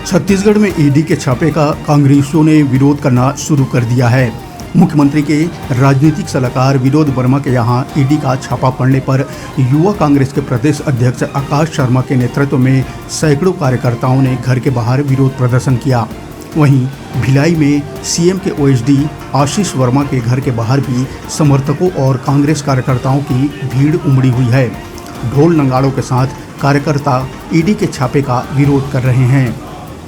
छत्तीसगढ़ में ईडी के छापे का कांग्रेसियों ने विरोध करना शुरू कर दिया है। मुख्यमंत्री के राजनीतिक सलाहकार विनोद वर्मा के यहां ईडी का छापा पड़ने पर युवा कांग्रेस के प्रदेश अध्यक्ष आकाश शर्मा के नेतृत्व में सैकड़ों कार्यकर्ताओं ने घर के बाहर विरोध प्रदर्शन किया। वहीं भिलाई में सीएम के ओएसडी आशीष वर्मा के घर के बाहर भी समर्थकों और कांग्रेस कार्यकर्ताओं की भीड़ उमड़ी हुई है। ढोल नगाड़ों के साथ कार्यकर्ता ईडी के छापे का विरोध कर रहे हैं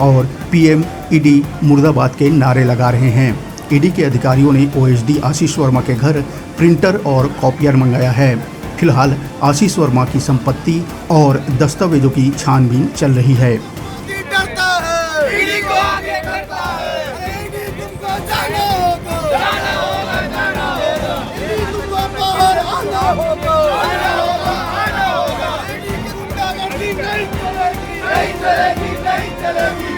और पीएम ईडी मुर्दाबाद के नारे लगा रहे हैं। ईडी के अधिकारियों ने ओएसडी आशीष वर्मा के घर प्रिंटर और कॉपियर मंगाया है। फिलहाल आशीष वर्मा की संपत्ति और दस्तावेजों की छानबीन चल रही है। नहीं चलेगी।